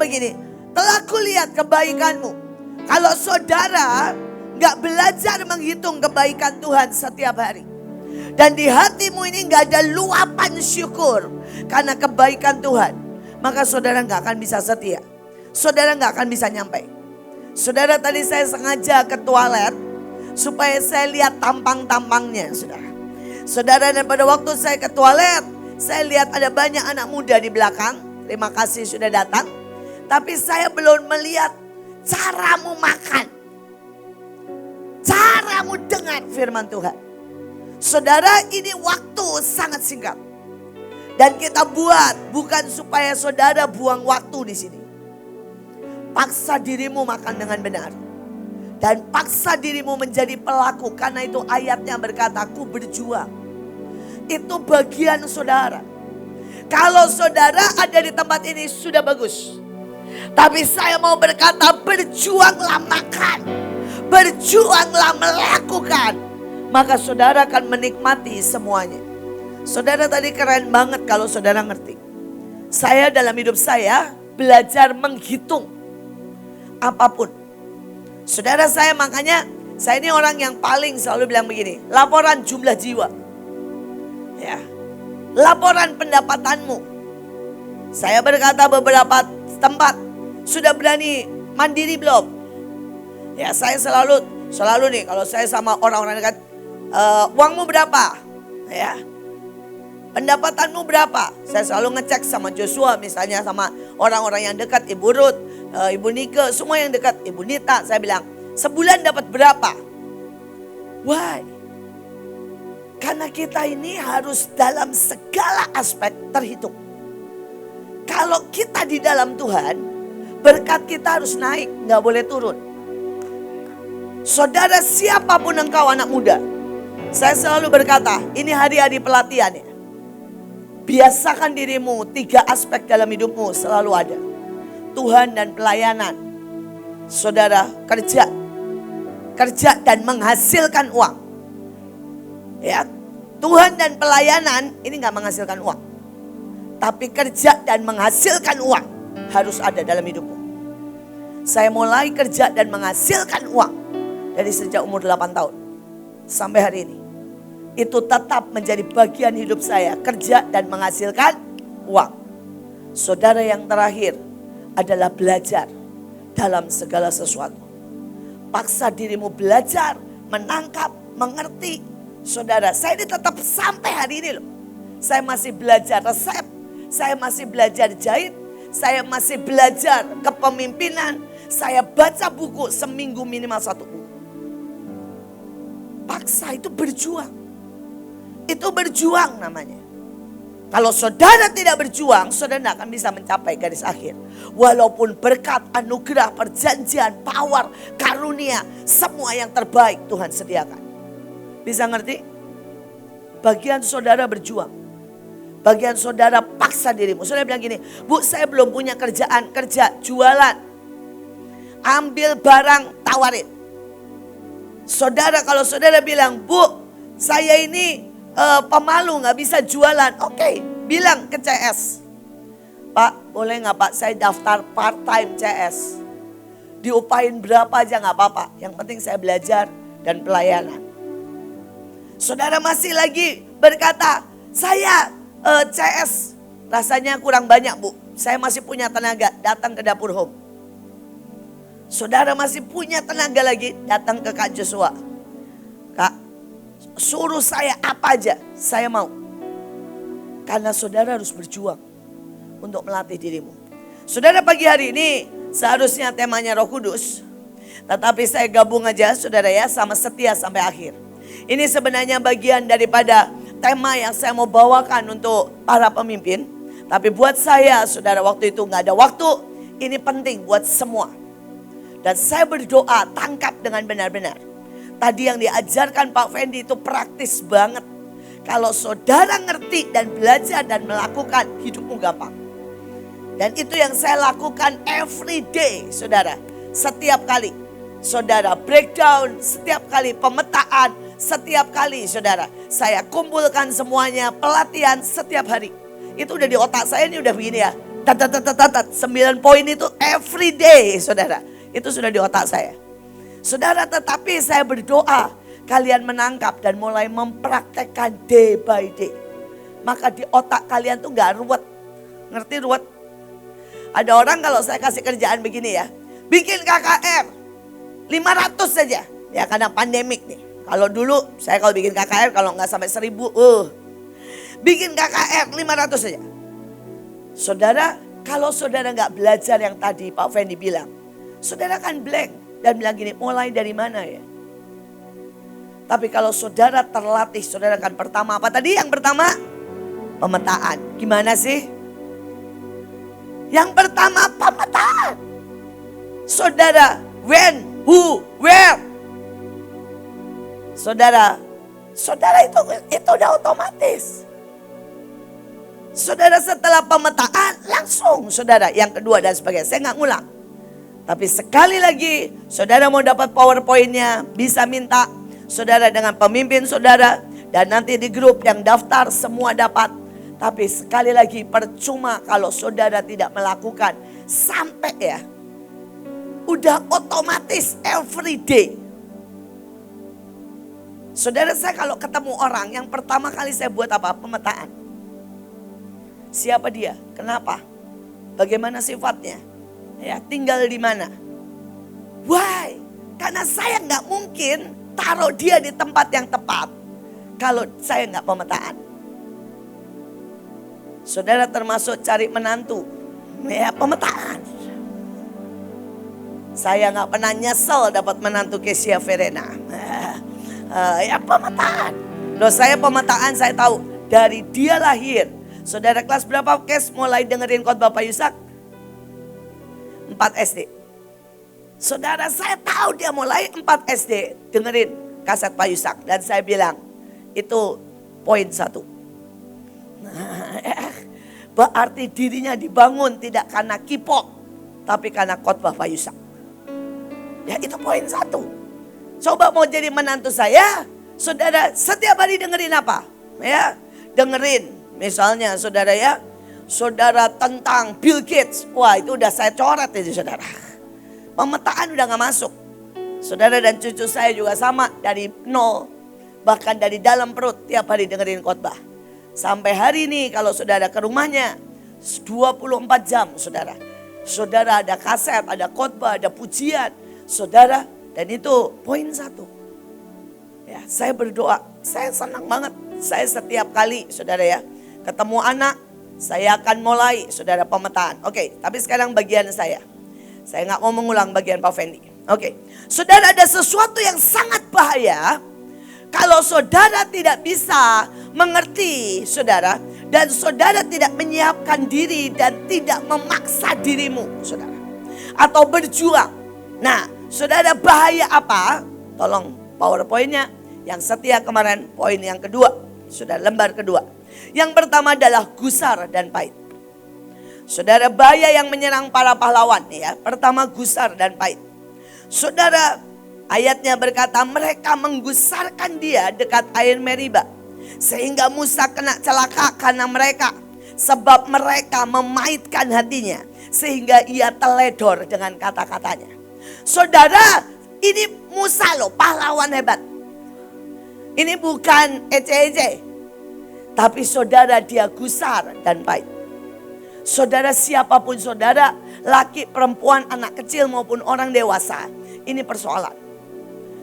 begini, telah kulihat kebaikanmu. Kalau saudara gak belajar menghitung kebaikan Tuhan setiap hari, dan di hatimu ini gak ada luapan syukur karena kebaikan Tuhan, maka saudara gak akan bisa setia. Saudara gak akan bisa nyampe. Saudara, tadi saya sengaja ke toilet supaya saya lihat tampang-tampangnya, saudara. Saudara, dan pada waktu saya ke toilet, saya lihat ada banyak anak muda di belakang. Terima kasih sudah datang. Tapi saya belum melihat caramu makan, caramu dengar firman Tuhan. Saudara, ini waktu sangat singkat. Dan kita buat bukan supaya saudara buang waktu di sini. Paksa dirimu makan dengan benar. Dan paksa dirimu menjadi pelaku. Karena itu ayatnya berkata, aku berjuang. Itu bagian saudara. Kalau saudara ada di tempat ini sudah bagus. Tapi saya mau berkata, berjuanglah makan. Berjuanglah melakukan. Maka saudara akan menikmati semuanya. Saudara, tadi keren banget kalau saudara ngerti. Saya dalam hidup saya belajar menghitung apapun. Saudara, saya makanya, saya ini orang yang paling selalu bilang begini, laporan jumlah jiwa. Ya, laporan pendapatanmu. Saya berkata beberapa tempat, sudah berani mandiri belum? Ya, saya selalu nih kalau saya sama orang-orang dekat, uangmu berapa? Ya, pendapatanmu berapa? Saya selalu ngecek sama Joshua, misalnya sama orang-orang yang dekat, Ibu Ruth, Ibu Nike, semua yang dekat, Ibu Nita. Saya bilang, sebulan dapat berapa? Why? Karena kita ini harus dalam segala aspek terhitung. Kalau kita di dalam Tuhan, berkat kita harus naik, gak boleh turun. Saudara, siapapun engkau anak muda, saya selalu berkata, ini hari-hari pelatihan ya. Biasakan dirimu 3 aspek dalam hidupmu selalu ada. Tuhan dan pelayanan. Saudara, kerja dan menghasilkan uang. Ya, Tuhan dan pelayanan ini gak menghasilkan uang. Tapi kerja dan menghasilkan uang harus ada dalam hidupmu. Saya mulai kerja dan menghasilkan uang dari sejak umur 8 tahun sampai hari ini. Itu tetap menjadi bagian hidup saya, kerja dan menghasilkan uang. Saudara, yang terakhir adalah belajar dalam segala sesuatu. Paksa dirimu belajar, menangkap, mengerti. Saudara, saya ini tetap sampai hari ini loh. Saya masih belajar resep, saya masih belajar jahit, saya masih belajar kepemimpinan. Saya baca buku seminggu minimal 1 buku. Paksa itu berjuang. Itu berjuang namanya. Kalau saudara tidak berjuang, saudara tidak akan bisa mencapai garis akhir. Walaupun berkat, anugerah, perjanjian, power, karunia, semua yang terbaik Tuhan sediakan. Bisa ngerti? Bagian saudara berjuang. Bagian saudara paksa dirimu. Saudara bilang gini, Bu, saya belum punya kerjaan, kerja, jualan. Ambil barang, tawarin. Saudara, kalau saudara bilang, Bu, saya ini pemalu, gak bisa jualan. Oke, bilang ke CS. Pak, boleh gak Pak, saya daftar part-time CS. Diupahin berapa aja gak apa-apa. Yang penting saya belajar dan pelayanan. Saudara masih lagi berkata, saya CS rasanya kurang banyak Bu. Saya masih punya tenaga, datang ke dapur home. Saudara masih punya tenaga lagi, datang ke Kak Joshua. Kak, suruh saya apa aja, saya mau. Karena saudara harus berjuang untuk melatih dirimu. Saudara, pagi hari ini seharusnya temanya Roh Kudus. Tetapi saya gabung aja saudara ya, sama setia sampai akhir. Ini sebenarnya bagian daripada tema yang saya mau bawakan untuk para pemimpin. Tapi buat saya, saudara, waktu itu gak ada waktu. Ini penting buat semua. Dan saya berdoa, tangkap dengan benar-benar. Tadi yang diajarkan Pak Fendi itu praktis banget. Kalau saudara ngerti dan belajar dan melakukan, hidupmu gampang. Dan itu yang saya lakukan every day, saudara. Setiap kali saudara breakdown, setiap kali pemetaan, setiap kali saudara, saya kumpulkan semuanya, pelatihan setiap hari. Itu udah di otak saya, ini udah begini ya. 9 poin itu every day, saudara. Itu sudah di otak saya. Saudara, tetapi saya berdoa kalian menangkap dan mulai mempraktekkan day by day. Maka di otak kalian tuh gak ruwet. Ngerti ruwet? Ada orang kalau saya kasih kerjaan begini ya. Bikin KKR 500 saja. Ya karena pandemik nih. Kalau dulu saya kalau bikin KKR kalau gak sampai 1000. Bikin KKR 500 saja. Saudara, kalau saudara gak belajar yang tadi Pak Fendi bilang. Saudara kan blank. Dan bilang gini, mulai dari mana ya? Tapi kalau saudara terlatih, saudara kan pertama apa tadi? Yang pertama, pemetaan. Gimana sih? Yang pertama, pemetaan. Saudara, when, who, where. Saudara itu udah otomatis. Saudara setelah pemetaan, langsung saudara yang kedua dan sebagainya. Saya nggak ngulang. Tapi sekali lagi, saudara mau dapat PowerPoint-nya, bisa minta saudara dengan pemimpin saudara. Dan nanti di grup yang daftar semua dapat. Tapi sekali lagi percuma kalau saudara tidak melakukan. Sampai ya, udah otomatis every day. Saudara, saya kalau ketemu orang yang pertama kali saya buat apa? Pemetaan. Siapa dia? Kenapa? Bagaimana sifatnya? Ya, tinggal di mana? Why? Karena saya nggak mungkin taruh dia di tempat yang tepat kalau saya nggak pemetaan. Saudara termasuk cari menantu, ya pemetaan. Saya nggak pernah nyesel dapat menantu Kesia Verena. Ya pemetaan. Loh, saya pemetaan, saya tahu dari dia lahir. Saudara kelas berapa kes mulai dengerin khotbah Pak Yusak? 4 SD. Saudara, saya tahu dia mulai 4 SD dengerin kaset Pak Yusak. Dan saya bilang, itu poin 1. Berarti dirinya dibangun tidak karena K-pop, tapi karena khotbah Pak Yusak. Ya itu poin 1. Coba mau jadi menantu saya, saudara setiap hari dengerin apa? Ya, dengerin misalnya saudara ya, saudara tentang Bill Gates. Wah itu udah saya coret itu saudara. Pemetaan udah gak masuk. Saudara dan cucu saya juga sama dari nol. Bahkan dari dalam perut tiap hari dengerin khotbah. Sampai hari ini kalau saudara ke rumahnya 24 jam saudara. Saudara ada kaset, ada khotbah, ada pujian. Saudara, dan itu poin 1. Ya, saya berdoa, saya senang banget. Saya setiap kali saudara ya ketemu anak, saya akan mulai saudara pemetaan. Oke, tapi sekarang bagian saya. Saya nggak mau mengulang bagian Pak Fendi. Oke, saudara ada sesuatu yang sangat bahaya. Kalau saudara tidak bisa mengerti saudara. Dan saudara tidak menyiapkan diri dan tidak memaksa dirimu saudara. Atau berjuang. Nah saudara bahaya apa? Tolong PowerPoint-nya. Yang setia kemarin poin yang kedua. Sudah lembar kedua. Yang pertama adalah gusar dan pahit. Saudara bahaya yang menyerang para pahlawan ya. Pertama gusar dan pahit. Saudara ayatnya berkata mereka menggusarkan dia dekat air Meriba. Sehingga Musa kena celaka karena mereka. Sebab mereka memaitkan hatinya. Sehingga ia teledor dengan kata-katanya. Saudara ini Musa loh pahlawan hebat. Ini bukan ece-ece. Tapi saudara dia gusar dan pahit. Saudara siapapun saudara, laki, perempuan, anak kecil maupun orang dewasa. Ini persoalan.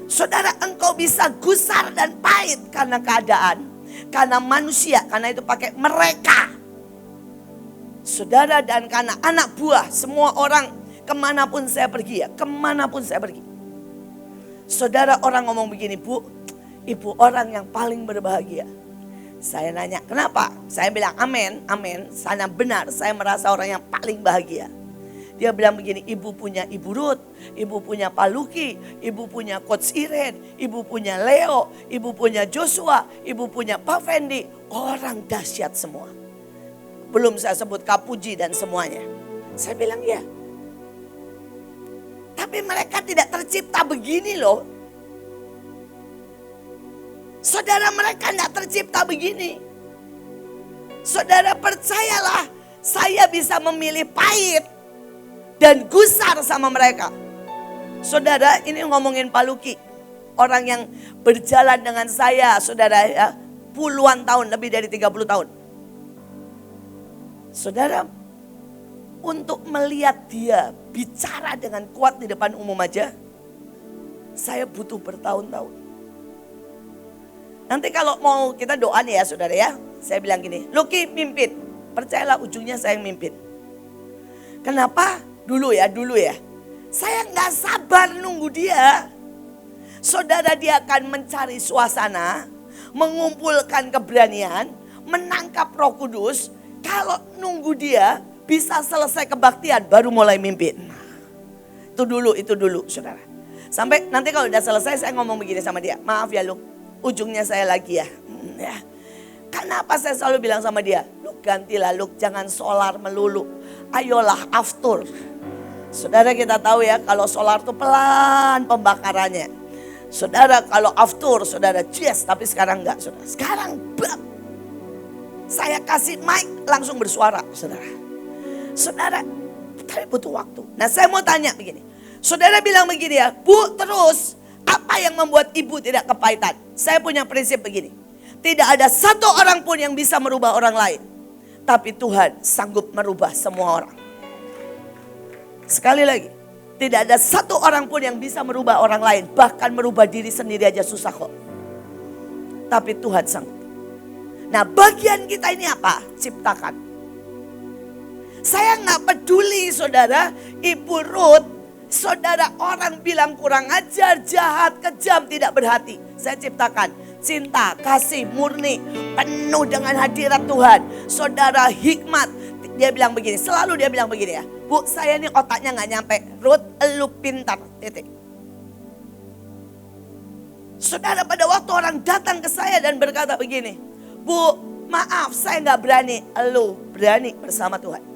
Saudara engkau bisa gusar dan pahit karena keadaan. Karena manusia, karena itu pakai mereka. Saudara dan karena anak buah, semua orang kemanapun saya pergi ya, kemanapun saya pergi. Saudara orang ngomong begini, Bu, ibu orang yang paling berbahagia. Saya nanya, kenapa? Saya bilang, amin, amin. Sana benar, saya merasa orang yang paling bahagia. Dia bilang begini, ibu punya Ibu Ruth, ibu punya Pak Luki, ibu punya Coach Iren, ibu punya Leo, ibu punya Joshua, ibu punya Pak Fendi. Orang dahsyat semua. Belum saya sebut Kak Puji dan semuanya. Saya bilang ya. Tapi mereka tidak tercipta begini loh. Saudara mereka tidak tercipta begini. Saudara percayalah Saya bisa memilih pahit dan gusar sama mereka. Saudara, ini ngomongin Pak Luki. Orang yang berjalan dengan saya, saudara ya, puluhan tahun, lebih dari 30 tahun. Saudara, untuk melihat dia bicara dengan kuat di depan umum aja, saya butuh bertahun-tahun. Nanti kalau mau kita doa nih ya saudara ya, saya bilang gini, Luki mimpin, percayalah ujungnya saya yang mimpin. Kenapa? Dulu ya, saya gak sabar nunggu dia. Saudara, dia akan mencari suasana, mengumpulkan keberanian, menangkap Roh Kudus. Kalau nunggu dia bisa selesai kebaktian baru mulai mimpin. Itu dulu saudara. Sampai nanti kalau udah selesai saya ngomong begini sama dia. Maaf ya Luk, ujungnya saya lagi ya. Kenapa saya selalu bilang sama dia, Luk gantilah Luk, jangan solar melulu. Ayolah aftur. Saudara, kita tahu ya kalau solar itu pelan pembakarannya. Saudara, kalau aftur saudara yes, tapi sekarang enggak saudara. Sekarang saya kasih mic langsung bersuara saudara. Saudara, tapi butuh waktu. Nah saya mau tanya begini. Saudara bilang begini ya, Bu terus apa yang membuat ibu tidak kepahitan? Saya punya prinsip begini. Tidak ada satu orang pun yang bisa merubah orang lain. Tapi Tuhan sanggup merubah semua orang. Sekali lagi. Tidak ada satu orang pun yang bisa merubah orang lain. Bahkan merubah diri sendiri aja susah kok. Tapi Tuhan sanggup. Nah bagian kita ini apa? Ciptakan. Saya gak peduli saudara, Ibu Ruth, saudara orang bilang kurang ajar, jahat, kejam, tidak berhati. Saya ciptakan cinta, kasih, murni, penuh dengan hadirat Tuhan. Saudara hikmat, dia bilang begini, selalu dia bilang begini ya. Bu, saya ini otaknya gak nyampe, Ruth, elu pintar, titik. Saudara, pada waktu orang datang ke saya dan berkata begini, Bu, maaf saya gak berani, elu berani bersama Tuhan.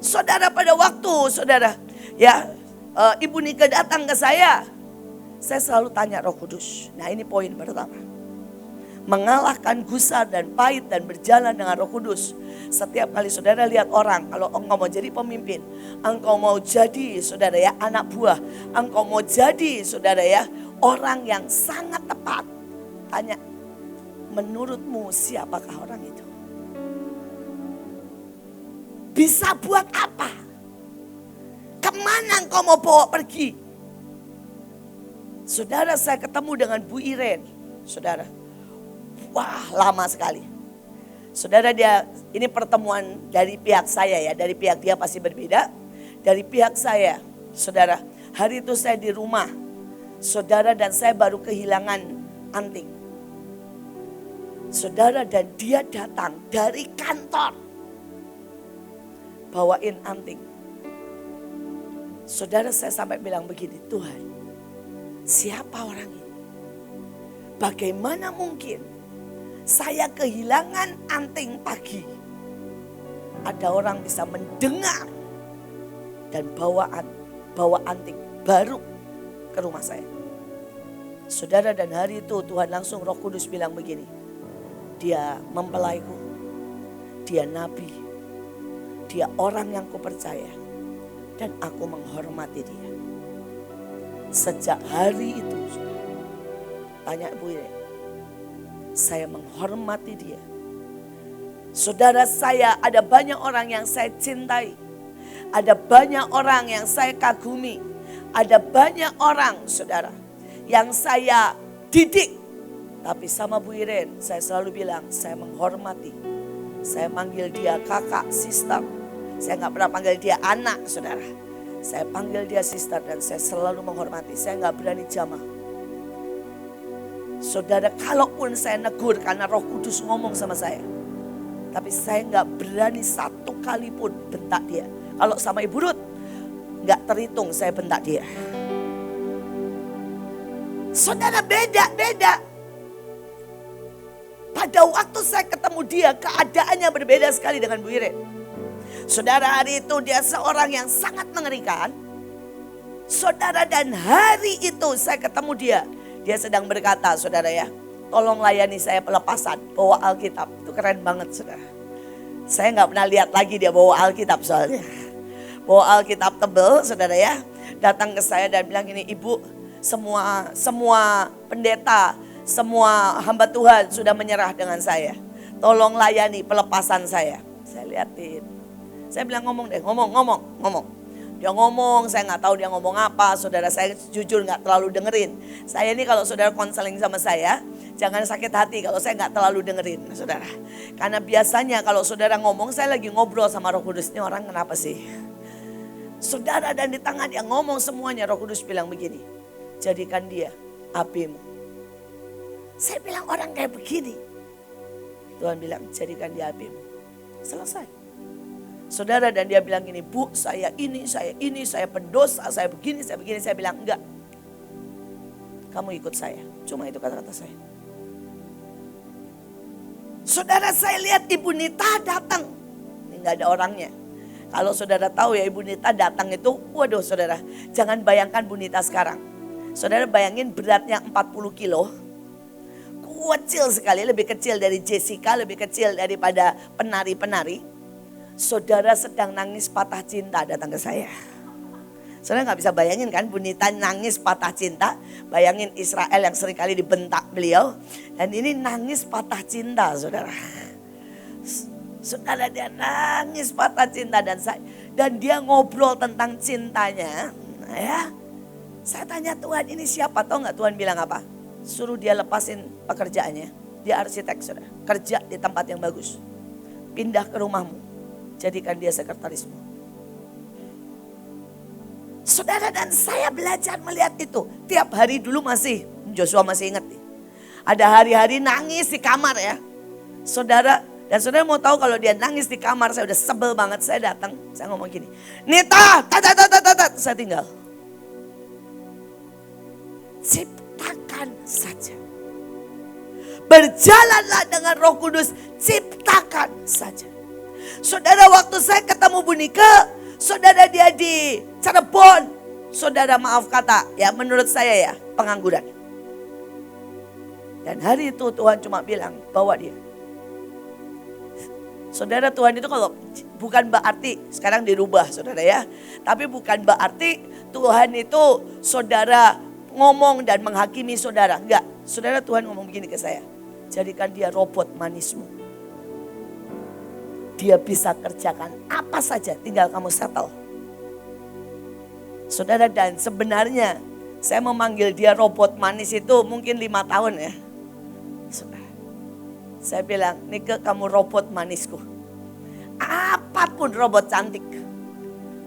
Saudara, pada waktu saudara ya Ibu Nika datang ke saya selalu tanya Roh Kudus. Nah ini poin pertama, mengalahkan gusar dan pahit dan berjalan dengan Roh Kudus. Setiap kali saudara lihat orang, kalau engkau mau jadi pemimpin, engkau mau jadi saudara ya anak buah, engkau mau jadi saudara ya orang yang sangat tepat, tanya, menurutmu siapakah orang itu? Bisa buat apa? Kemana engkau mau bawa pergi? Saudara, saya ketemu dengan Bu Iren. Saudara, wah lama sekali. Saudara, dia ini pertemuan dari pihak saya ya. Dari pihak dia pasti berbeda. Dari pihak saya, saudara, hari itu saya di rumah. Saudara, dan saya baru kehilangan anting. Saudara, dan dia datang dari kantor. Bawain anting. Saudara, saya sampai bilang begini, Tuhan, siapa orang ini? Bagaimana mungkin saya kehilangan anting pagi? Ada orang bisa mendengar dan bawa anting baru ke rumah saya. Saudara, dan hari itu Tuhan langsung Roh Kudus bilang begini, dia mempelaiku, dia nabi, dia orang yang kupercaya dan aku menghormati dia. Sejak hari itu, tanya Ibu Iren, saya menghormati dia. Saudara, saya ada banyak orang yang saya cintai. Ada banyak orang yang saya kagumi. Ada banyak orang, saudara, yang saya didik. Tapi sama Bu Iren, saya selalu bilang, saya menghormati. Saya panggil dia kakak, sister. Saya gak pernah panggil dia anak, saudara. Saya panggil dia sister dan saya selalu menghormati. Saya gak berani jamah. Saudara, kalaupun saya negur karena Roh Kudus ngomong sama saya. Tapi saya gak berani satu kali pun bentak dia. Kalau sama Ibu Ruth, gak terhitung saya bentak dia. Saudara, beda-beda. Pada waktu saya ketemu dia, keadaannya berbeda sekali dengan Bu Iren. Saudara, hari itu dia seorang yang sangat mengerikan. Saudara, dan hari itu saya ketemu dia. Dia sedang berkata, saudara ya, tolong layani saya pelepasan, bawa Alkitab. Itu keren banget, saudara. Saya nggak pernah lihat lagi dia bawa Alkitab soalnya. Bawa Alkitab tebel, saudara ya. Datang ke saya dan bilang gini, Ibu, semua pendeta, semua hamba Tuhan sudah menyerah dengan saya. Tolong layani pelepasan saya. Saya liatin. Saya bilang ngomong. Dia ngomong, saya nggak tahu dia ngomong apa. Saudara, saya jujur nggak terlalu dengerin. Saya ini kalau saudara konseling sama saya, jangan sakit hati kalau saya nggak terlalu dengerin, saudara. Karena biasanya kalau saudara ngomong, saya lagi ngobrol sama Roh Kudus. Ini orang kenapa sih? Saudara, dan di tangan dia ngomong semuanya, Roh Kudus bilang begini, jadikan dia apimu. Saya bilang orang kayak begini. Tuhan bilang jadikan dia apimu. Selesai. Saudara, dan dia bilang gini, Bu, saya ini, saya pendosa, saya begini. Saya bilang enggak. Kamu ikut saya. Cuma itu kata-kata saya. Saudara, saya lihat Ibu Nita datang. Ini enggak ada orangnya. Kalau saudara tahu ya, Ibu Nita datang itu, waduh saudara, jangan bayangkan Bu Nita sekarang. Saudara bayangin beratnya 40 kilo. Kecil sekali, lebih kecil dari Jessica, lebih kecil daripada penari-penari. Saudara sedang nangis patah cinta datang ke saya. Saudara gak bisa bayangin kan, Bu Nita nangis patah cinta. Bayangin Israel yang seringkali dibentak beliau. Dan ini nangis patah cinta, saudara. Saudara, dia nangis patah cinta dan dia ngobrol tentang cintanya. Ya, saya tanya Tuhan, ini siapa? Tahu nggak Tuhan bilang apa? Suruh dia lepasin pekerjaannya. Dia arsitek, saudara. Kerja di tempat yang bagus. Pindah ke rumahmu. Jadikan dia sekretarismu. Saudara, dan saya belajar melihat itu. Tiap hari dulu Joshua masih ingat nih. Ada hari-hari nangis di kamar ya. Saudara, dan saudara mau tahu kalau dia nangis di kamar, saya udah sebel banget. Saya datang, saya ngomong gini, Nita, saya tinggal. Ciptakan saja. Berjalanlah dengan Roh Kudus, ciptakan saja. Saudara, waktu saya ketemu Bu Nika, saudara dia di Cirebon. Saudara, maaf kata ya, menurut saya ya, pengangguran. Dan hari itu Tuhan cuma bilang, bawa dia. Saudara, Tuhan itu kalau bukan berarti sekarang dirubah saudara ya. Tapi bukan berarti Tuhan itu saudara ngomong dan menghakimi saudara. Enggak, saudara, Tuhan ngomong begini ke saya. Jadikan dia robot manismu. Dia bisa kerjakan apa saja, tinggal kamu settle. Saudara, dan sebenarnya saya memanggil dia robot manis itu mungkin 5 tahun ya. Saudara, saya bilang, Nike, kamu robot manisku. Apapun robot cantik.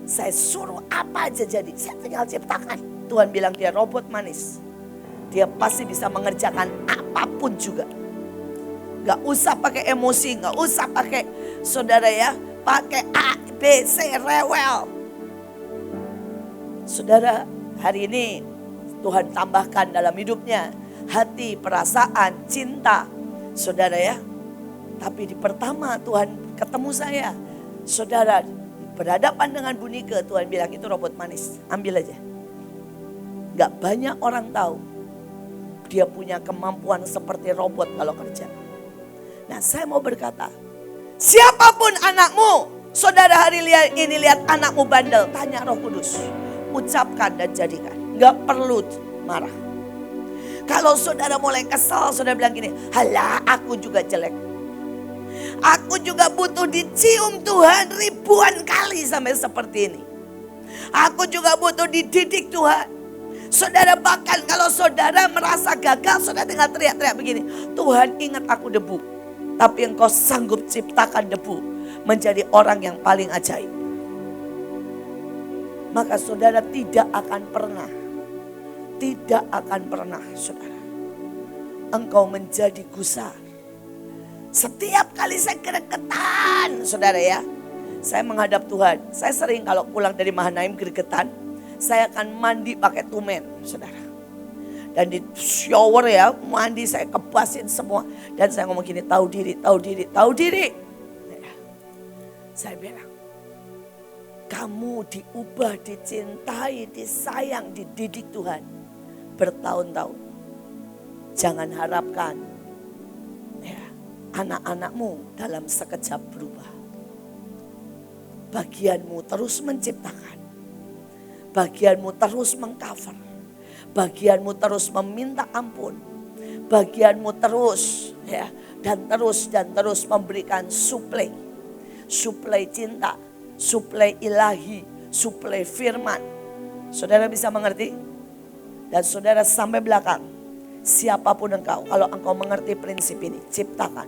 Saya suruh apa aja jadi, saya tinggal ciptakan. Tuhan bilang dia robot manis. Dia pasti bisa mengerjakan apapun juga. Gak usah pakai emosi, gak usah pakai saudara ya, pakai A, B, C, rewel. Saudara, hari ini Tuhan tambahkan dalam hidupnya hati, perasaan, cinta. Saudara ya, tapi di pertama Tuhan ketemu saya. Saudara, berhadapan dengan Bu Nike, Tuhan bilang itu robot manis, ambil aja. Gak banyak orang tahu dia punya kemampuan seperti robot kalau kerja. Nah, saya mau berkata, siapapun anakmu, saudara hari ini lihat anakmu bandel, tanya Roh Kudus, ucapkan dan jadikan. Gak perlu marah. Kalau saudara mulai kesal, saudara bilang gini, halah aku juga jelek. Aku juga butuh dicium Tuhan ribuan kali sampai seperti ini. Aku juga butuh dididik Tuhan. Saudara, bahkan kalau saudara merasa gagal, saudara tinggal teriak-teriak begini, Tuhan, ingat aku debu. Tapi engkau sanggup ciptakan debu menjadi orang yang paling ajaib. Maka saudara tidak akan pernah saudara, engkau menjadi gusar. Setiap kali saya gregetan saudara ya, saya menghadap Tuhan. Saya sering kalau pulang dari Mahanaim gregetan, saya akan mandi pakai tumen saudara. Dan di shower ya, mandi saya kebasin semua. Dan saya ngomong gini, tahu diri. Ya. Saya bilang, kamu diubah, dicintai, disayang, dididik Tuhan bertahun-tahun. Jangan harapkan ya, anak-anakmu dalam sekejap berubah. Bagianmu terus menciptakan. Bagianmu terus mengcover. Bagianmu terus meminta ampun. Bagianmu terus ya, dan terus memberikan suplai. Suplai cinta, suplai ilahi, suplai firman. Saudara bisa mengerti? Dan saudara sampai belakang. Siapapun engkau, kalau engkau mengerti prinsip ini, ciptakan.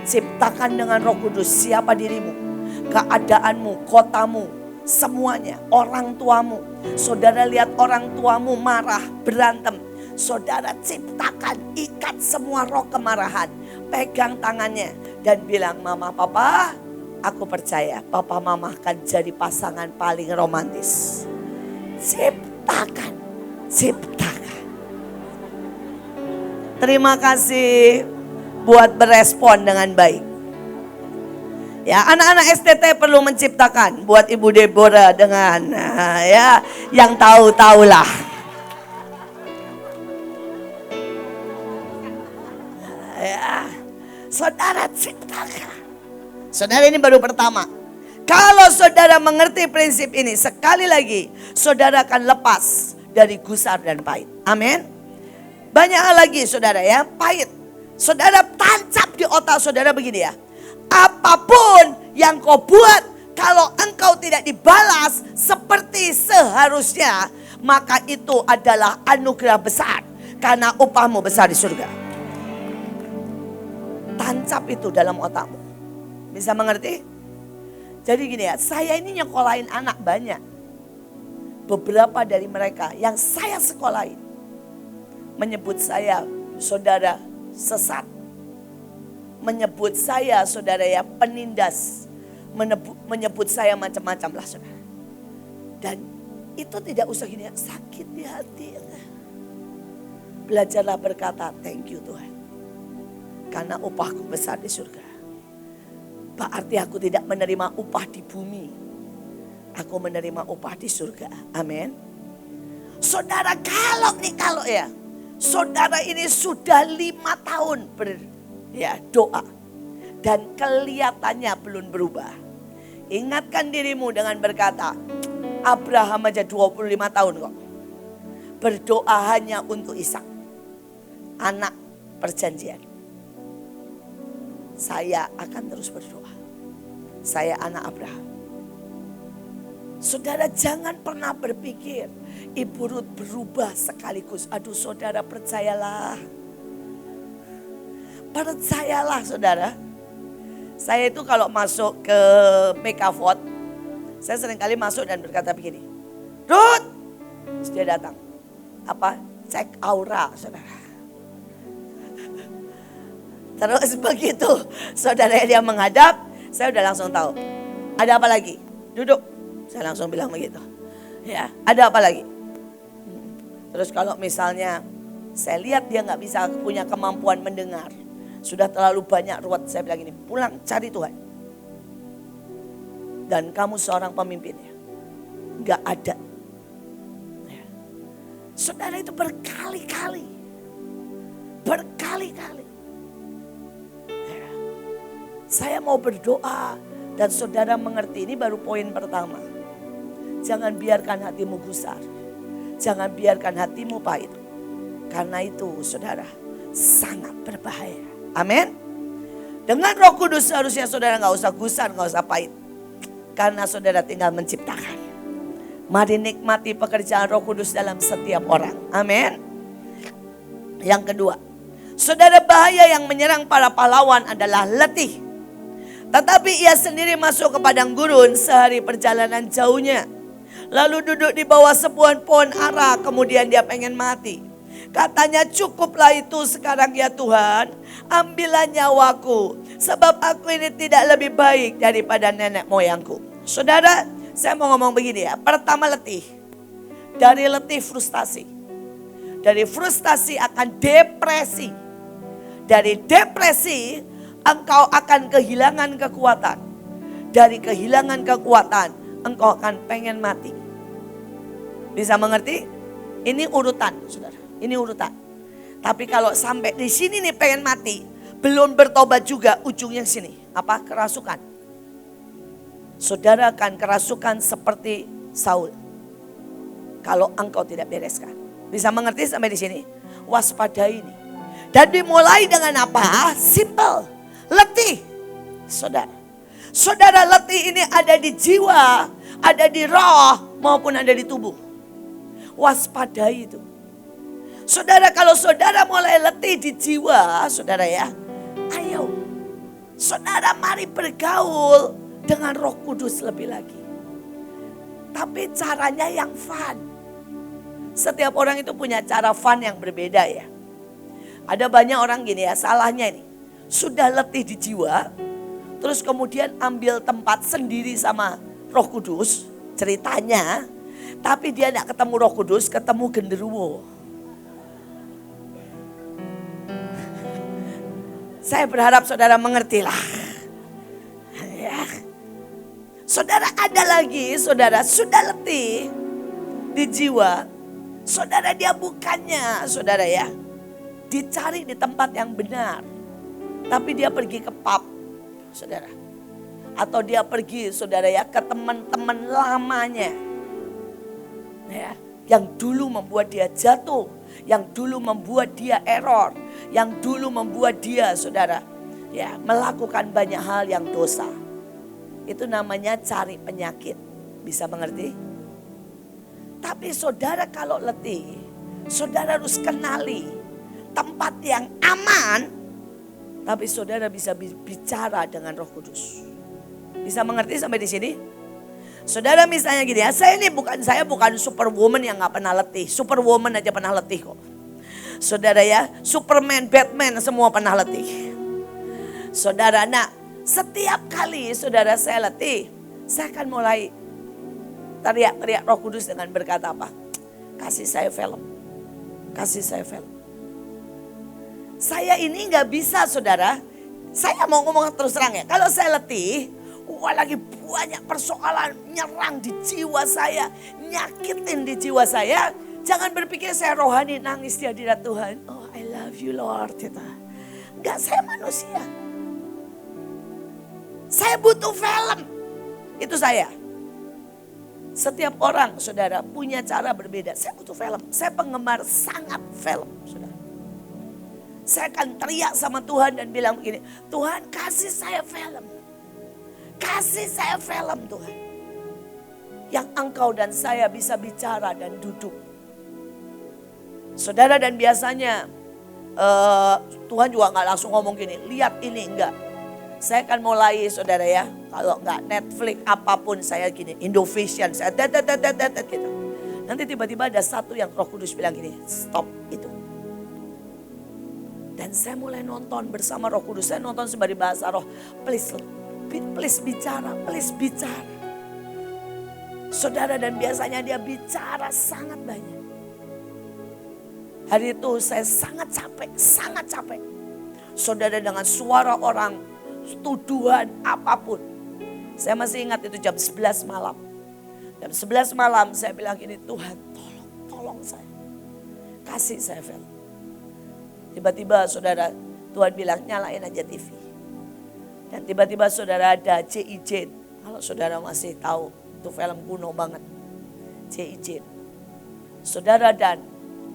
Ciptakan dengan Roh Kudus siapa dirimu, keadaanmu, kotamu, semuanya, orang tuamu. Saudara lihat orang tuamu marah, berantem. Saudara ciptakan, ikat semua roh kemarahan. Pegang tangannya dan bilang, mama papa, aku percaya papa mama akan jadi pasangan paling romantis. Ciptakan, ciptakan. Terima kasih buat berespon dengan baik. Ya, anak-anak STT perlu menciptakan buat Ibu Deborah dengan ya yang tahu-tahulah. Ya, saudara ciptakan. Saudara ini baru pertama. Kalau saudara mengerti prinsip ini, sekali lagi saudara akan lepas dari gusar dan pahit. Amin. Banyak hal lagi saudara ya, pahit. Saudara tancap di otak saudara begini ya. Apapun yang kau buat, kalau engkau tidak dibalas seperti seharusnya, maka itu adalah anugerah besar. Karena upahmu besar di surga. Tancap itu dalam otakmu. Bisa mengerti? Jadi gini ya, saya ini nyekolahin anak banyak. Beberapa dari mereka yang saya sekolahin menyebut saya saudara sesat. Menyebut saya saudara ya penindas. Menyebut saya macam-macam lah saudara. Dan itu tidak usah gini ya, sakit di hati. Belajarlah berkata thank you Tuhan. Karena upahku besar di surga. Berarti aku tidak menerima upah di bumi. Aku menerima upah di surga. Amin. Saudara kalau ya. Saudara ini sudah 5 tahun doa. Dan kelihatannya belum berubah. Ingatkan dirimu dengan berkata, Abraham aja 25 tahun kok. Berdoa hanya untuk Ishak. Anak perjanjian. Saya akan terus berdoa. Saya anak Abraham. Saudara jangan pernah berpikir Ibu Ruth berubah sekaligus. Aduh saudara percayalah. Percayalah saudara. Saya itu kalau masuk ke Mekavot, saya seringkali masuk dan berkata begini. Ruth! Terus dia datang. Apa? Cek aura saudara. Terus begitu saudara dia menghadap, saya udah langsung tahu. Ada apa lagi? Duduk. Saya langsung bilang begitu. Ya, ada apa lagi? Terus kalau misalnya saya lihat dia nggak bisa punya kemampuan mendengar. Sudah terlalu banyak ruwet, saya bilang gini, pulang cari Tuhan. Dan kamu seorang pemimpinnya. Nggak ada. Ya. Saudara itu berkali-kali. Berkali-kali. Ya. Saya mau berdoa dan saudara mengerti, ini baru poin pertama. Jangan biarkan hatimu gusar. Jangan biarkan hatimu pahit. Karena itu saudara sangat berbahaya. Amin. Dengan Roh Kudus seharusnya saudara gak usah gusar, gak usah pahit. Karena saudara tinggal menciptakan. Mari nikmati pekerjaan Roh Kudus dalam setiap orang. Amin. Yang kedua, saudara bahaya yang menyerang para pahlawan adalah letih. Tetapi ia sendiri masuk ke padang gurun sehari perjalanan jauhnya. Lalu duduk di bawah sebuah pohon ara, kemudian dia pengen mati. Katanya cukuplah itu sekarang ya Tuhan, ambillah nyawaku. Sebab aku ini tidak lebih baik daripada nenek moyangku. Saudara, saya mau ngomong begini ya. Pertama letih. Dari letih frustasi. Dari frustasi akan depresi. Dari depresi engkau akan kehilangan kekuatan. Dari kehilangan kekuatan engkau akan pengen mati. Bisa mengerti? Ini urutan saudara. Ini urutan. Tapi kalau sampai di sini nih pengen mati. Belum bertobat juga ujungnya sini. Apa? Kerasukan. saudara akan kerasukan seperti Saul. Kalau engkau tidak bereskan. Bisa mengerti sampai di sini? Waspadai ini. Dan dimulai dengan apa? Simple. Letih. Saudara. Saudara, letih ini ada di jiwa, ada di roh, maupun ada di tubuh. Waspadai itu. Saudara, kalau saudara mulai letih di jiwa, saudara ya, ayo. Saudara mari bergaul dengan Roh Kudus lebih lagi. Tapi caranya yang fun. Setiap orang itu punya cara fun yang berbeda ya. Ada banyak orang gini ya, salahnya ini. Sudah letih di jiwa, terus kemudian ambil tempat sendiri sama Roh Kudus, ceritanya. Tapi dia tidak ketemu Roh Kudus, ketemu genderuwo. Saya berharap saudara mengerti lah. Ya. Saudara ada lagi, saudara sudah letih di jiwa. Saudara dia bukannya, saudara ya, dicari di tempat yang benar. Tapi dia pergi ke pub, saudara. Atau dia pergi, saudara ya, ke teman-teman lamanya. Ya, yang dulu membuat dia jatuh, yang dulu membuat dia error, yang dulu membuat dia, saudara, ya, melakukan banyak hal yang dosa. Itu namanya cari penyakit. Bisa mengerti? Tapi saudara kalau letih, saudara harus kenali tempat yang aman. Tapi saudara bisa bicara dengan Roh Kudus. Bisa mengerti sampai di sini? Saudara misalnya gini ya, saya bukan superwoman yang gak pernah letih. Superwoman aja pernah letih kok. Saudara ya, Superman, Batman semua pernah letih. Saudara, nah setiap kali saudara saya letih, saya akan mulai teriak-teriak Roh Kudus dengan berkata apa? Kasih saya film. Kasih saya film. Saya ini gak bisa saudara. Saya mau ngomong terus terang ya. Kalau saya letih, lagi banyak persoalan nyerang di jiwa saya. Nyakitin di jiwa saya. Jangan berpikir saya rohani nangis di hadirat Tuhan. Oh I love you Lord. Enggak, saya manusia. Saya butuh film. Itu saya. Setiap orang, saudara, punya cara berbeda. Saya butuh film. Saya penggemar sangat film, saudara. Saya akan teriak sama Tuhan dan bilang begini, Tuhan kasih saya film. Kasih saya film Tuhan. Yang engkau dan saya bisa bicara dan duduk. Saudara, dan biasanya Tuhan juga gak langsung ngomong gini, lihat ini, enggak. Saya akan mulai saudara ya, kalau enggak Netflix apapun saya gini, Indovision saya gitu. Nanti tiba-tiba ada satu yang Roh Kudus bilang gini, stop itu. Dan saya mulai nonton bersama Roh Kudus, saya nonton sembari bahasa roh, please bicara, please bicara. Saudara, dan biasanya dia bicara sangat banyak. Hari itu saya sangat capek. Saudara, dengan suara orang, tuduhan apapun. Saya masih ingat itu jam 11 malam. Jam 11 malam saya bilang gini, Tuhan tolong saya. Kasih saya film. Tiba-tiba saudara, Tuhan bilang nyalain aja TV. Dan tiba-tiba saudara ada J.I. Jane. Kalau saudara masih tahu, itu film kuno banget. J.I. Jane. Saudara, dan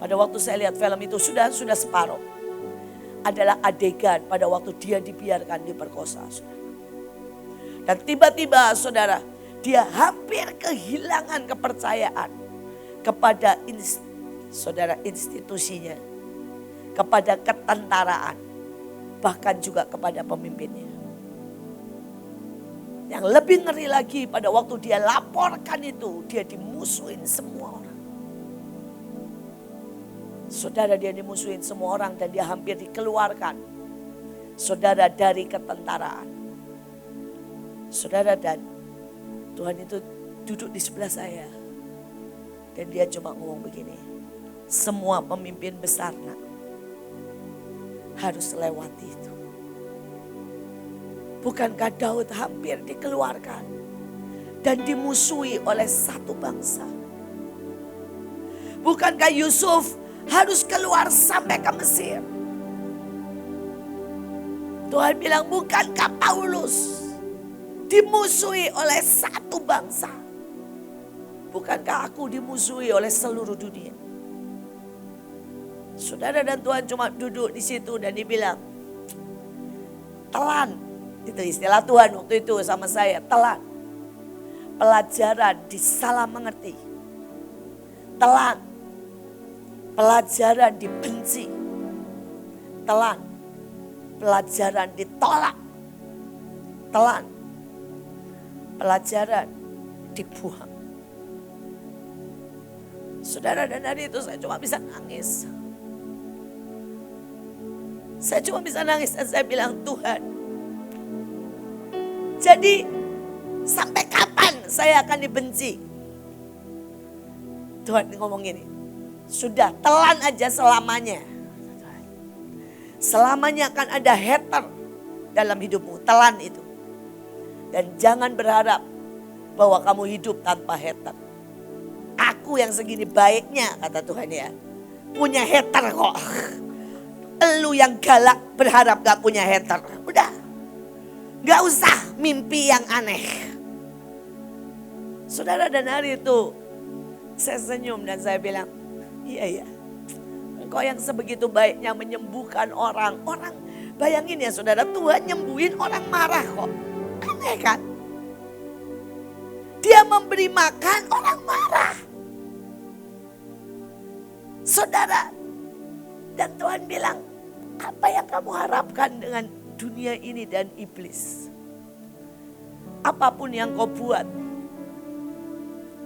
pada waktu saya lihat film itu sudah separuh. Adalah adegan pada waktu dia dibiarkan diperkosa. Dan tiba-tiba saudara, dia hampir kehilangan kepercayaan kepada institusinya, kepada ketentaraan, bahkan juga kepada pemimpinnya. Yang lebih ngeri lagi, pada waktu dia laporkan itu, dia dimusuhin semua orang. Saudara, dia dimusuhin semua orang dan dia hampir dikeluarkan. Saudara, dari ketentaraan. Saudara, dan Tuhan itu duduk di sebelah saya. Dan dia cuma ngomong begini, semua pemimpin besar nak, harus lewati itu. Bukankah Daud hampir dikeluarkan dan dimusuhi oleh satu bangsa? Bukankah Yusuf harus keluar sampai ke Mesir? Tuhan bilang, bukankah Paulus dimusuhi oleh satu bangsa. Bukankah aku dimusuhi oleh seluruh dunia? Saudara dan Tuhan cuma duduk di situ dan dibilang, telan. Itu istilah Tuhan waktu itu sama saya, telan. Pelajaran disalah mengerti. Telan. Pelajaran dibenci. Telan. Pelajaran ditolak. Telan. Pelajaran dibuang. Saudara, dan hari itu saya cuma bisa nangis. Saya cuma bisa nangis dan saya bilang, Tuhan, jadi sampai kapan saya akan dibenci? Tuhan ngomong gini, sudah telan aja selamanya. Selamanya akan ada hater dalam hidupmu, telan itu. Dan jangan berharap bahwa kamu hidup tanpa hater. Aku yang segini baiknya, kata Tuhan ya, punya hater kok. Elu yang galak berharap gak punya hater. Udah, gak usah mimpi yang aneh. Saudara, dan hari itu saya senyum dan saya bilang, iya ya, engkau yang sebegitu baiknya menyembuhkan orang. Orang, bayangin ya saudara, Tuhan nyembuhin orang marah kok. Aneh kan? Dia memberi makan orang marah. Saudara, dan Tuhan bilang, apa yang kamu harapkan dengan dunia ini dan iblis? Apapun yang kau buat.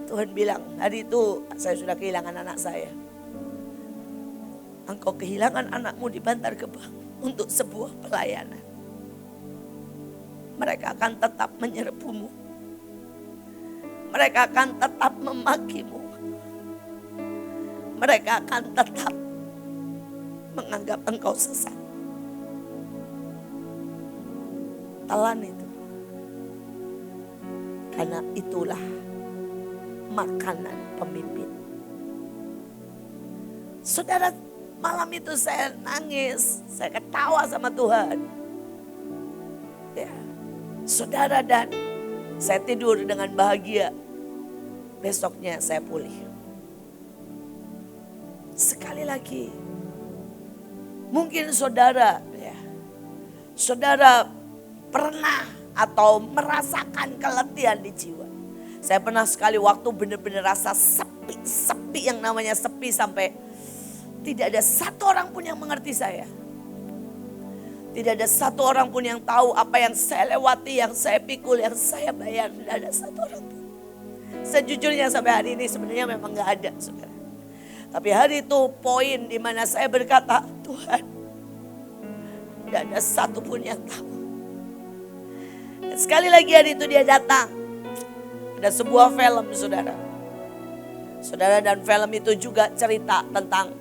Tuhan bilang, hari itu saya sudah kehilangan anak saya. Engkau kehilangan anakmu di Bantar Gebang untuk sebuah pelayanan. Mereka akan tetap menyerbumu. Mereka akan tetap memakimu. Mereka akan tetap menganggap engkau sesat. Telan itu. Karena itulah makanan pemimpin. Saudara, malam itu saya nangis, saya ketawa sama Tuhan. Ya, saudara, dan saya tidur dengan bahagia. Besoknya saya pulih. Sekali lagi, mungkin saudara, ya, saudara pernah atau merasakan keletihan di jiwa. Saya pernah sekali waktu benar-benar rasa sepi yang namanya sepi sampai tidak ada satu orang pun yang mengerti saya. Tidak ada satu orang pun yang tahu apa yang saya lewati, yang saya pikul, yang saya bayar. Tidak ada satu orang pun. Sejujurnya sampai hari ini sebenarnya memang gak ada, saudara. Tapi hari itu poin di mana saya berkata, Tuhan, tidak ada satu pun yang tahu. Dan sekali lagi hari itu dia datang. Ada sebuah film, saudara. Saudara, dan film itu juga cerita tentang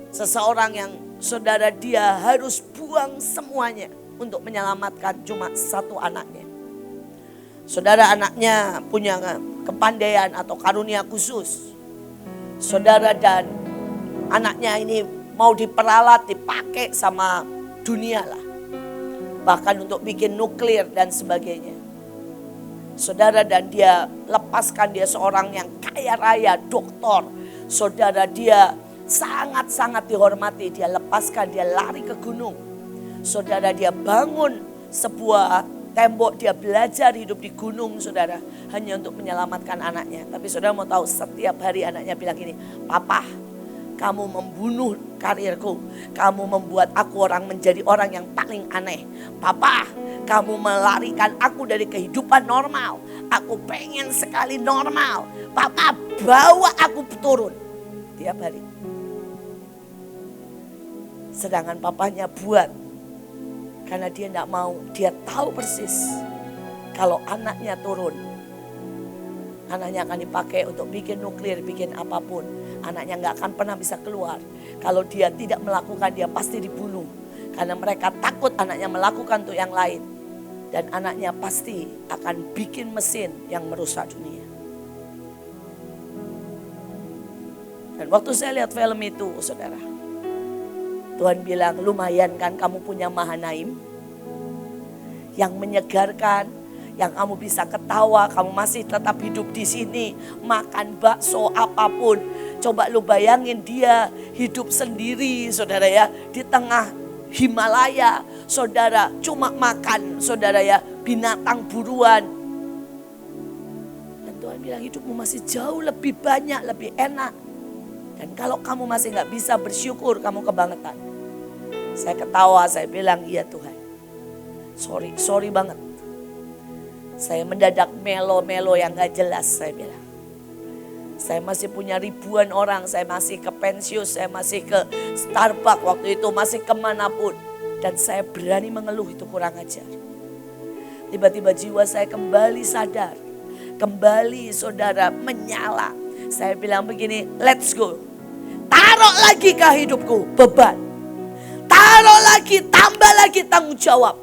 seseorang yang saudara dia harus buang semuanya untuk menyelamatkan cuma satu anaknya. Saudara, anaknya punya kepandaian atau karunia khusus. Saudara, dan anaknya ini mau diperalat, dipakai sama dunia lah. Bahkan untuk bikin nuklir dan sebagainya. Saudara, dan dia lepaskan, dia seorang yang kaya raya, doktor. Saudara, dia sangat-sangat dihormati. Dia lepaskan, dia lari ke gunung. Saudara, dia bangun sebuah tembok, dia belajar hidup di gunung, saudara. Hanya untuk menyelamatkan anaknya. Tapi saudara mau tahu, setiap hari anaknya bilang gini, Papa, kamu membunuh karirku. Kamu membuat aku menjadi orang yang paling aneh. Papa, kamu melarikan aku dari kehidupan normal. Aku pengen sekali normal. Papa, bawa aku turun. Tiap hari. Sedangkan papanya buat. Karena dia tidak mau. Dia tahu persis. Kalau anaknya turun. Anaknya akan dipakai untuk bikin nuklir, bikin apapun. Anaknya nggak akan pernah bisa keluar. Kalau dia tidak melakukan, dia pasti dibunuh. Karena mereka takut anaknya melakukan untuk yang lain. Dan anaknya pasti akan bikin mesin yang merusak dunia. Dan waktu saya lihat film itu, saudara. Tuhan bilang, lumayan kan kamu punya Mahanaim. Yang menyegarkan, Yang kamu bisa ketawa, kamu masih tetap hidup di sini, makan bakso apapun. Coba lu bayangin dia hidup sendiri, saudara ya, di tengah Himalaya, saudara, cuma makan, saudara ya, binatang buruan. Dan Tuhan bilang hidupmu masih jauh lebih banyak, lebih enak. Dan kalau kamu masih gak bisa bersyukur, kamu kebangetan. Saya ketawa, saya bilang iya Tuhan. Sorry banget. Saya mendadak melo-melo yang gak jelas, saya bilang. Saya masih punya ribuan orang, saya masih ke Pensius, saya masih ke Starbucks waktu itu, masih kemanapun. Dan saya berani mengeluh, itu kurang ajar. Tiba-tiba jiwa saya kembali sadar. Kembali saudara menyala. Saya bilang begini, let's go. Taruh lagi ke hidupku beban. Taruh lagi, tambah lagi tanggung jawab.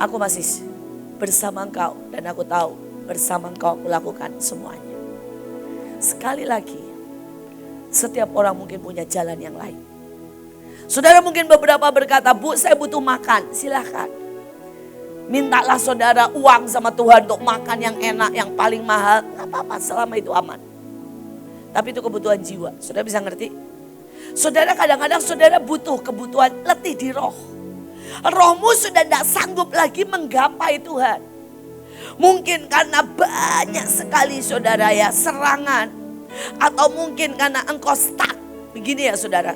Aku masih bersama engkau dan aku tahu bersama engkau aku lakukan semuanya. Sekali lagi, setiap orang mungkin punya jalan yang lain. Saudara mungkin beberapa berkata, Bu saya butuh makan, silahkan. Mintalah saudara uang sama Tuhan untuk makan yang enak, yang paling mahal. Gak apa-apa selama itu aman. Tapi itu kebutuhan jiwa, saudara bisa ngerti? Saudara kadang-kadang saudara butuh kebutuhan letih di roh. Rohmu sudah tidak sanggup lagi menggapai Tuhan. Mungkin karena banyak sekali saudara ya serangan. Atau mungkin karena engkau stuck. Begini ya saudara.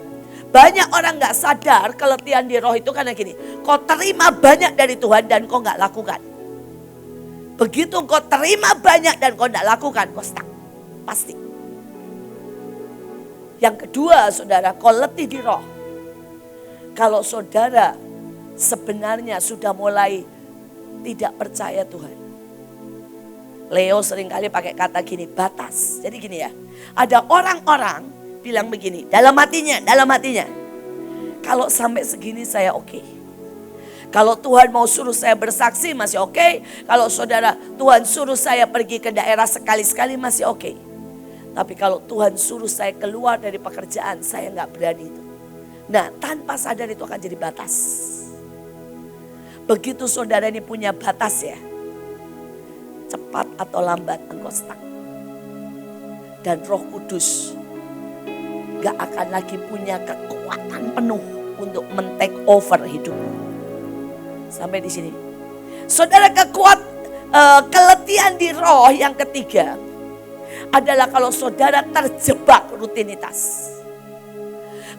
Banyak orang gak sadar keletihan di roh itu karena gini. Kau terima banyak dari Tuhan dan kau gak lakukan. Begitu kau terima banyak dan kau gak lakukan, kau stuck. Pasti. Yang kedua saudara, kau letih di roh. Kalau saudara sebenarnya sudah mulai tidak percaya Tuhan. Leo seringkali pakai kata gini, batas. Jadi gini ya, ada orang-orang bilang begini, dalam hatinya. Kalau sampai segini saya oke. Kalau Tuhan mau suruh saya bersaksi masih oke. Kalau saudara Tuhan suruh saya pergi ke daerah sekali-sekali masih oke. Tapi kalau Tuhan suruh saya keluar dari pekerjaan, saya gak berani itu. Nah tanpa sadar itu akan jadi batas. Begitu saudara ini punya batas ya, cepat atau lambat engkau stuck. Dan Roh Kudus gak akan lagi punya kekuatan penuh untuk men-take over hidupmu. Sampai di sini. Saudara keletihan di roh yang ketiga adalah kalau saudara terjebak rutinitas.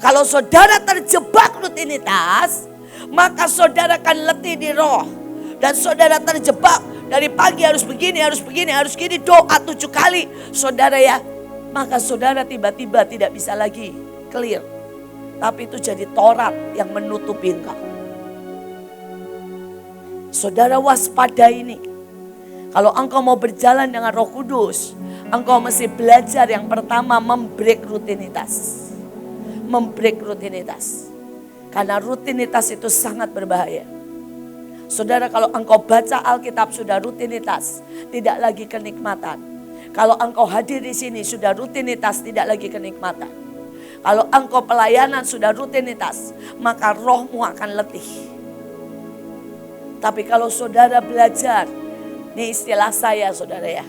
Kalau saudara terjebak rutinitas, maka saudara akan letih di roh. Dan saudara terjebak dari pagi harus begini, harus gini, doa 7 kali. Saudara ya, maka saudara tiba-tiba tidak bisa lagi clear. Tapi itu jadi Taurat yang menutupi engkau. Saudara waspada ini. Kalau engkau mau berjalan dengan Roh Kudus, engkau mesti belajar yang pertama membreak rutinitas. Membreak rutinitas. Karena rutinitas itu sangat berbahaya. Saudara kalau engkau baca Alkitab sudah rutinitas, tidak lagi kenikmatan. Kalau engkau hadir di sini sudah rutinitas, tidak lagi kenikmatan. Kalau engkau pelayanan sudah rutinitas, maka rohmu akan letih. Tapi kalau saudara belajar, ini istilah saya saudara ya,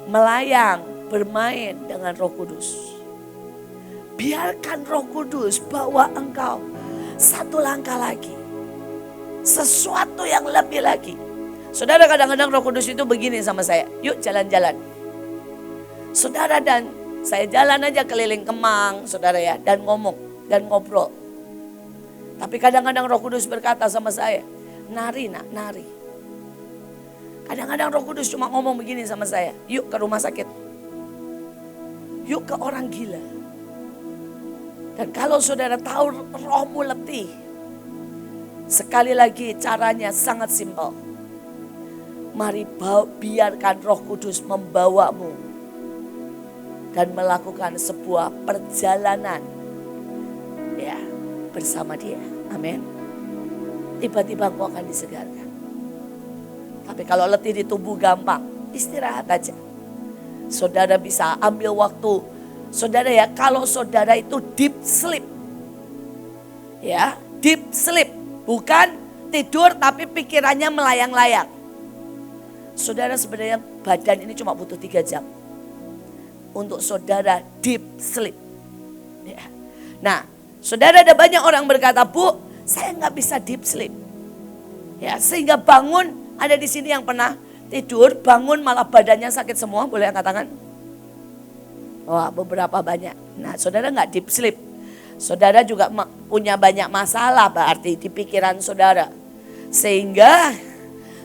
melayang, bermain dengan Roh Kudus. Biarkan Roh Kudus bawa engkau satu langkah lagi. Sesuatu yang lebih lagi. Saudara kadang-kadang Roh Kudus itu begini sama saya. Yuk jalan-jalan. Saudara dan saya jalan aja keliling Kemang saudara ya. Dan ngomong dan ngobrol. Tapi kadang-kadang Roh Kudus berkata sama saya. Nari nak, nari. Kadang-kadang Roh Kudus cuma ngomong begini sama saya. Yuk ke rumah sakit. Yuk ke orang gila. Dan kalau saudara tahu rohmu letih. Sekali lagi caranya sangat simpel. Mari biarkan Roh Kudus membawamu. Dan melakukan sebuah perjalanan. Ya, bersama dia. Amin. Tiba-tiba engkau akan disegarkan. Tapi kalau letih di tubuh gampang. Istirahat aja. Saudara bisa ambil waktu. Saudara ya, kalau saudara itu deep sleep. Ya, deep sleep. Bukan tidur tapi pikirannya melayang-layang. Saudara, sebenarnya badan ini cuma butuh 3 jam untuk saudara deep sleep. Ya. Nah, saudara, ada banyak orang berkata, Bu, saya nggak bisa deep sleep. Ya, sehingga bangun, ada di sini yang pernah tidur, bangun malah badannya sakit semua, boleh angkat tangan? Wah, beberapa banyak. Nah, saudara nggak deep sleep. Saudara juga punya banyak masalah berarti di pikiran saudara. Sehingga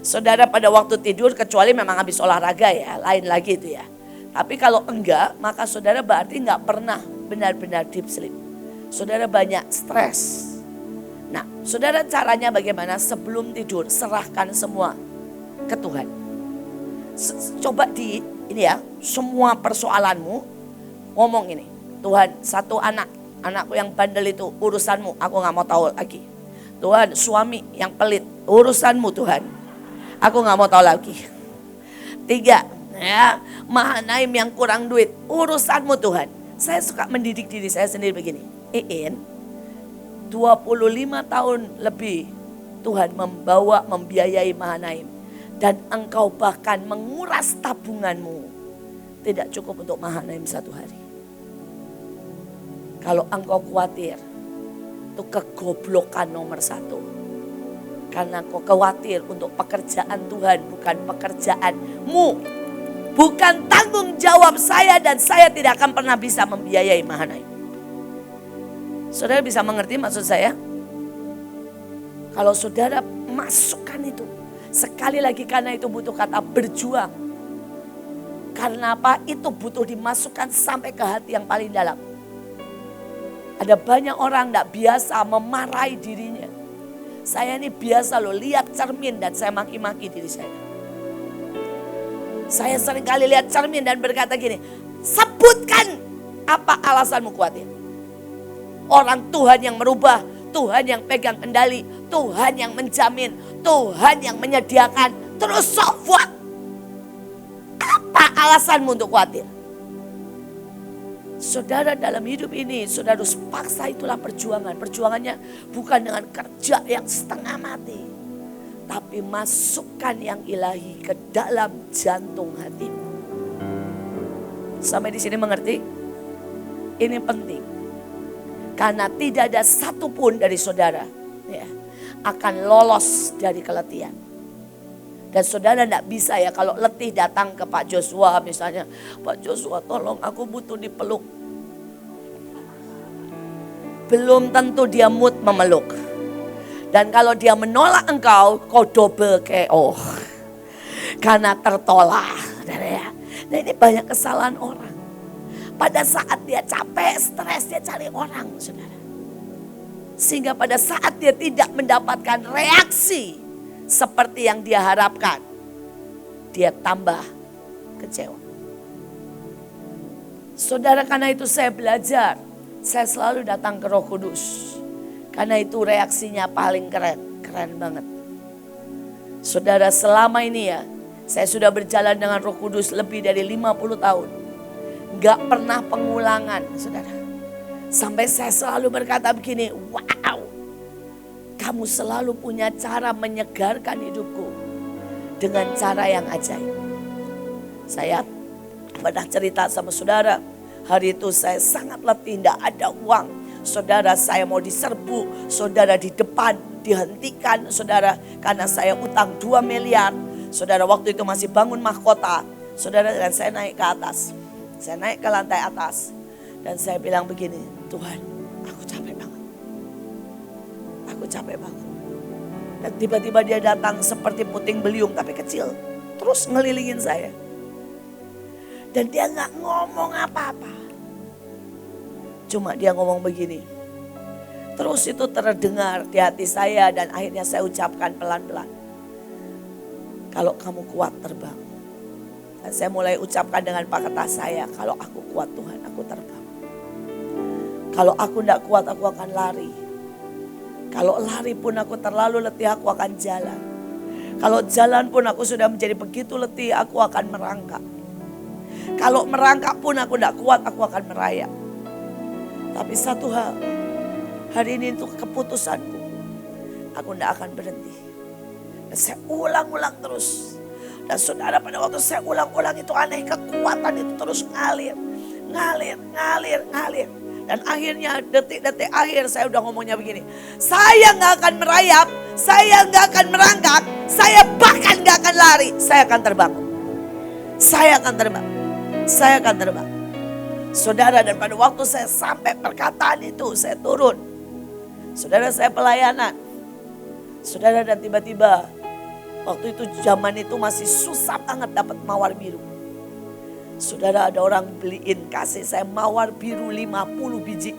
saudara pada waktu tidur, kecuali memang habis olahraga ya, lain lagi itu ya. Tapi kalau enggak, maka saudara berarti nggak pernah benar-benar deep sleep. Saudara banyak stres. Nah, saudara, caranya bagaimana? Sebelum tidur, serahkan semua ke Tuhan. Coba ini ya, semua persoalanmu, ngomong ini. Tuhan, satu anakku yang bandel itu urusanmu, aku gak mau tahu lagi. Tuhan, suami yang pelit, urusanmu Tuhan, aku gak mau tahu lagi. 3, ya, Mahanaim yang kurang duit, urusanmu Tuhan. Saya suka mendidik diri saya sendiri begini. 25 tahun lebih Tuhan membiayai Mahanaim. Dan engkau bahkan menguras tabunganmu. Tidak cukup untuk Mahanaim 1 hari. Kalau engkau khawatir, itu kegoblokan nomor 1. Karena engkau khawatir untuk pekerjaan Tuhan, bukan pekerjaanmu. Bukan tanggung jawab saya, dan saya tidak akan pernah bisa membiayai Mahanaim. Saudara bisa mengerti maksud saya? Kalau saudara masukkan itu, sekali lagi karena itu butuh kata berjuang. Karena apa? Itu butuh dimasukkan sampai ke hati yang paling dalam. Ada banyak orang tidak biasa memarahi dirinya. Saya ini biasa loh lihat cermin dan saya maki-maki diri saya. Saya sering kali lihat cermin dan berkata gini, sebutkan apa alasanmu khawatir. Orang Tuhan yang merubah, Tuhan yang pegang kendali, Tuhan yang menjamin, Tuhan yang menyediakan. Terus so what? Apa alasanmu untuk khawatir? Saudara, dalam hidup ini, saudara harus paksa, itulah perjuangan. Perjuangannya bukan dengan kerja yang setengah mati. Tapi masukkan yang ilahi ke dalam jantung hatimu. Sampai di sini mengerti? Ini penting. Karena tidak ada satupun dari saudara ya, akan lolos dari keletihan. Dan saudara tidak bisa ya kalau letih datang ke Pak Joshua misalnya. Pak Joshua, tolong aku butuh dipeluk. Belum tentu dia mood memeluk. Dan kalau dia menolak engkau, kau double KO. Karena tertolak. Nah, ini banyak kesalahan orang. Pada saat dia capek, stres, dia cari orang, saudara. Sehingga pada saat dia tidak mendapatkan reaksi seperti yang dia harapkan, dia tambah kecewa. Saudara, karena itu saya belajar. Saya selalu datang ke Roh Kudus. Karena itu reaksinya paling keren banget. Saudara, selama ini ya, saya sudah berjalan dengan Roh Kudus lebih dari 50 tahun. Gak pernah pengulangan, saudara. Sampai saya selalu berkata begini, wow, kamu selalu punya cara menyegarkan hidupku dengan cara yang ajaib. Saya pernah cerita sama saudara, hari itu saya sangat letih, tidak ada uang. Saudara, saya mau diserbu, saudara, di depan dihentikan, saudara, karena saya utang 2 miliar. Saudara, waktu itu masih bangun mahkota, saudara, dan saya naik ke atas. Saya naik ke lantai atas dan saya bilang begini, Tuhan, aku capek banget. Aku capek banget. Dan tiba-tiba dia datang seperti puting beliung tapi kecil. Terus ngelilingin saya. Dan dia gak ngomong apa-apa. Cuma dia ngomong begini. Terus itu terdengar di hati saya dan akhirnya saya ucapkan pelan-pelan. Kalau kamu kuat terbang. Dan saya mulai ucapkan dengan kata saya, kalau aku kuat Tuhan, aku terbang. Kalau aku tidak kuat, aku akan lari. Kalau lari pun aku terlalu letih, aku akan jalan. Kalau jalan pun aku sudah menjadi begitu letih, aku akan merangkak. Kalau merangkak pun aku tidak kuat, aku akan merayap. Tapi satu hal, hari ini itu keputusanku. Aku tidak akan berhenti. Dan saya ulang-ulang terus. Dan saudara, pada waktu saya ulang-ulang itu aneh, kekuatan itu terus ngalir. Dan akhirnya detik-detik akhir saya udah ngomongnya begini. Saya gak akan merayap, saya gak akan merangkak, saya bahkan gak akan lari. Saya akan terbang. Saya akan terbang. Saya akan terbang. Saudara, dan pada waktu saya sampai perkataan itu, saya turun. Saudara, saya pelayanan. Saudara, dan tiba-tiba waktu itu zaman itu masih susah banget dapat mawar biru. Saudara, ada orang beliin kasih saya mawar biru 50 biji.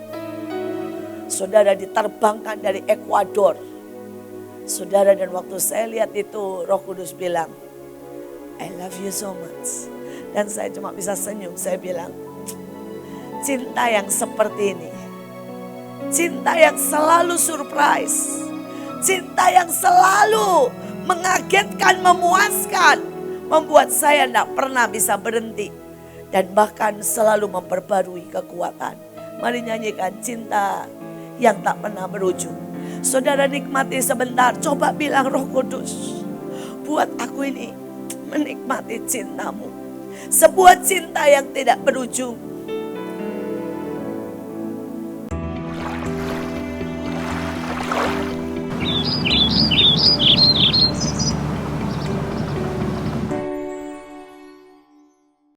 Saudara, diterbangkan dari Ekuador. Saudara, dan waktu saya lihat itu Roh Kudus bilang, I love you so much. Dan saya cuma bisa senyum, saya bilang, cinta yang seperti ini. Cinta yang selalu surprise. Cinta yang selalu mengagetkan, memuaskan. Membuat saya tidak pernah bisa berhenti. Dan bahkan selalu memperbarui kekuatan. Mari nyanyikan cinta yang tak pernah berujung. Saudara, nikmati sebentar. Coba bilang, Roh Kudus, buat aku ini menikmati cintamu. Sebuah cinta yang tidak berujung.